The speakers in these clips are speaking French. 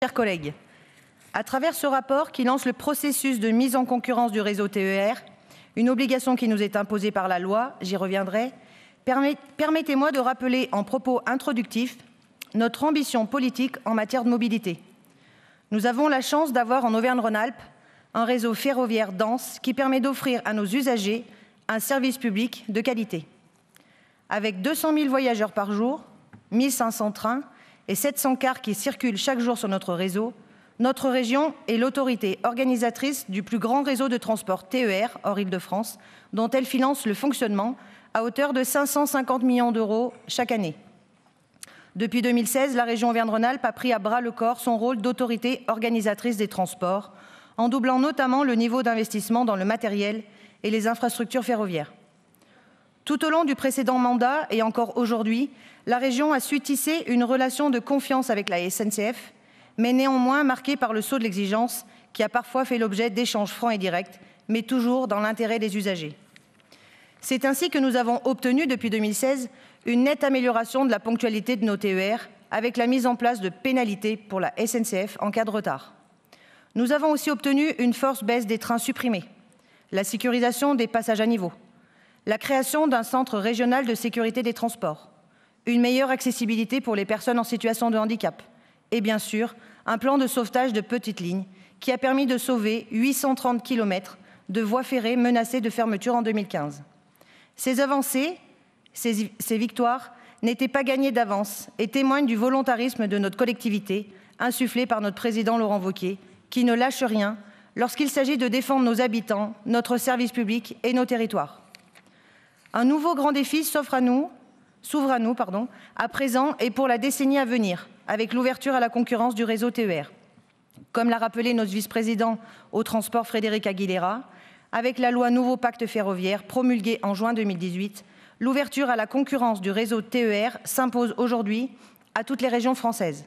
Chers collègues, à travers ce rapport qui lance le processus de mise en concurrence du réseau TER, une obligation qui nous est imposée par la loi, j'y reviendrai, permettez-moi de rappeler en propos introductifs notre ambition politique en matière de mobilité. Nous avons la chance d'avoir en Auvergne-Rhône-Alpes un réseau ferroviaire dense qui permet d'offrir à nos usagers un service public de qualité. Avec 200 000 voyageurs par jour, 1 500 trains et 700 cars qui circulent chaque jour sur notre réseau, notre région est l'autorité organisatrice du plus grand réseau de transport TER hors Île-de-France, dont elle finance le fonctionnement à hauteur de 550 millions d'euros chaque année. Depuis 2016, la région Auvergne-Rhône-Alpes a pris à bras-le-corps son rôle d'autorité organisatrice des transports, en doublant notamment le niveau d'investissement dans le matériel et les infrastructures ferroviaires. Tout au long du précédent mandat et encore aujourd'hui, la région a su tisser une relation de confiance avec la SNCF, mais néanmoins marquée par le sceau de l'exigence qui a parfois fait l'objet d'échanges francs et directs, mais toujours dans l'intérêt des usagers. C'est ainsi que nous avons obtenu depuis 2016 une nette amélioration de la ponctualité de nos TER avec la mise en place de pénalités pour la SNCF en cas de retard. Nous avons aussi obtenu une forte baisse des trains supprimés, la sécurisation des passages à niveau, la création d'un centre régional de sécurité des transports, une meilleure accessibilité pour les personnes en situation de handicap et bien sûr un plan de sauvetage de petites lignes qui a permis de sauver 830 km de voies ferrées menacées de fermeture en 2015. Ces avancées, ces victoires n'étaient pas gagnées d'avance et témoignent du volontarisme de notre collectivité, insufflé par notre président Laurent Wauquiez, qui ne lâche rien lorsqu'il s'agit de défendre nos habitants, notre service public et nos territoires. Un nouveau grand défi s'ouvre à nous, à présent et pour la décennie à venir, avec l'ouverture à la concurrence du réseau TER. Comme l'a rappelé notre vice-président au transport Frédéric Aguilera, avec la loi Nouveau Pacte ferroviaire promulguée en juin 2018, l'ouverture à la concurrence du réseau TER s'impose aujourd'hui à toutes les régions françaises.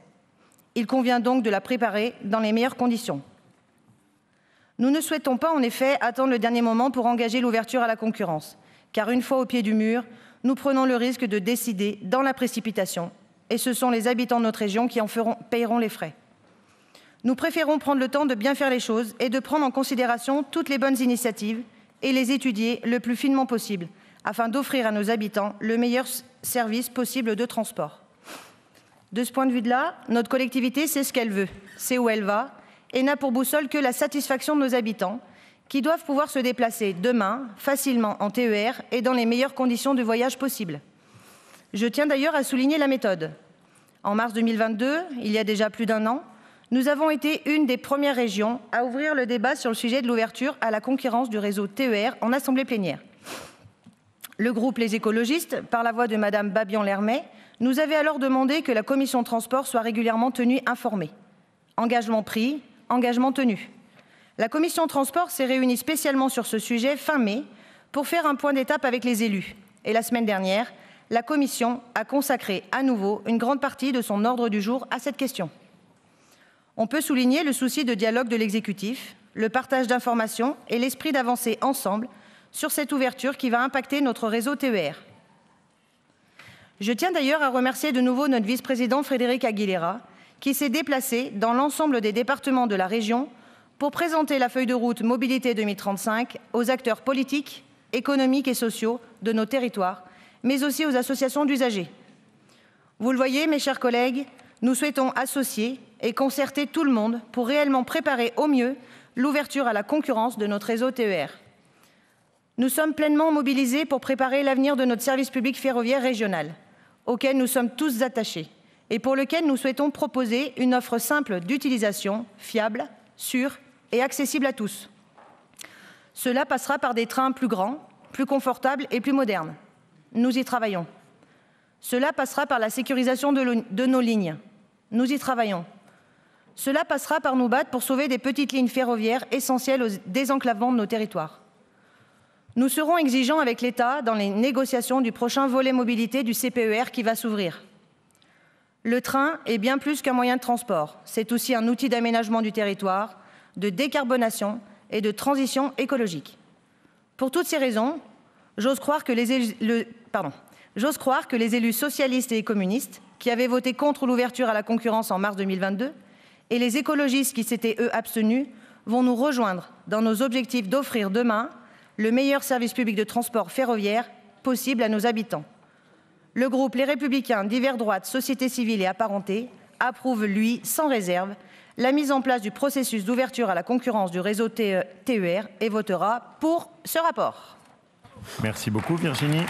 Il convient donc de la préparer dans les meilleures conditions. Nous ne souhaitons pas, en effet, attendre le dernier moment pour engager l'ouverture à la concurrence, car une fois au pied du mur, nous prenons le risque de décider dans la précipitation, et ce sont les habitants de notre région qui paieront les frais. Nous préférons prendre le temps de bien faire les choses et de prendre en considération toutes les bonnes initiatives et les étudier le plus finement possible, afin d'offrir à nos habitants le meilleur service possible de transport. De ce point de vue-là, notre collectivité sait ce qu'elle veut, sait où elle va, et n'a pour boussole que la satisfaction de nos habitants, qui doivent pouvoir se déplacer demain facilement en TER et dans les meilleures conditions de voyage possibles. Je tiens d'ailleurs à souligner la méthode. En mars 2022, il y a déjà plus d'un an, nous avons été une des premières régions à ouvrir le débat sur le sujet de l'ouverture à la concurrence du réseau TER en assemblée plénière. Le groupe Les Écologistes, par la voix de Madame Babian-Lermet, nous avait alors demandé que la commission transport soit régulièrement tenue informée. Engagement pris, engagement tenu. La commission transport s'est réunie spécialement sur ce sujet fin mai pour faire un point d'étape avec les élus. Et la semaine dernière, la commission a consacré à nouveau une grande partie de son ordre du jour à cette question. On peut souligner le souci de dialogue de l'exécutif, le partage d'informations et l'esprit d'avancer ensemble sur cette ouverture qui va impacter notre réseau TER. Je tiens d'ailleurs à remercier de nouveau notre vice-président Frédéric Aguilera, qui s'est déplacé dans l'ensemble des départements de la région pour présenter la feuille de route Mobilité 2035 aux acteurs politiques, économiques et sociaux de nos territoires, mais aussi aux associations d'usagers. Vous le voyez, mes chers collègues, nous souhaitons associer et concerter tout le monde pour réellement préparer au mieux l'ouverture à la concurrence de notre réseau TER. Nous sommes pleinement mobilisés pour préparer l'avenir de notre service public ferroviaire régional, auquel nous sommes tous attachés et pour lequel nous souhaitons proposer une offre simple d'utilisation, fiable, sûre et accessible à tous. Cela passera par des trains plus grands, plus confortables et plus modernes. Nous y travaillons. Cela passera par la sécurisation de nos lignes. Nous y travaillons. Cela passera par nous battre pour sauver des petites lignes ferroviaires essentielles au désenclavement de nos territoires. Nous serons exigeants avec l'État dans les négociations du prochain volet mobilité du CPER qui va s'ouvrir. Le train est bien plus qu'un moyen de transport. C'est aussi un outil d'aménagement du territoire, de décarbonation et de transition écologique. Pour toutes ces raisons, j'ose croire que les élus socialistes et communistes, qui avaient voté contre l'ouverture à la concurrence en mars 2022, et les écologistes qui s'étaient, eux, abstenus, vont nous rejoindre dans nos objectifs d'offrir demain le meilleur service public de transport ferroviaire possible à nos habitants. Le groupe Les Républicains, divers droites, société civile et apparentés approuve, lui, sans réserve, la mise en place du processus d'ouverture à la concurrence du réseau TER et votera pour ce rapport. Merci beaucoup Virginie.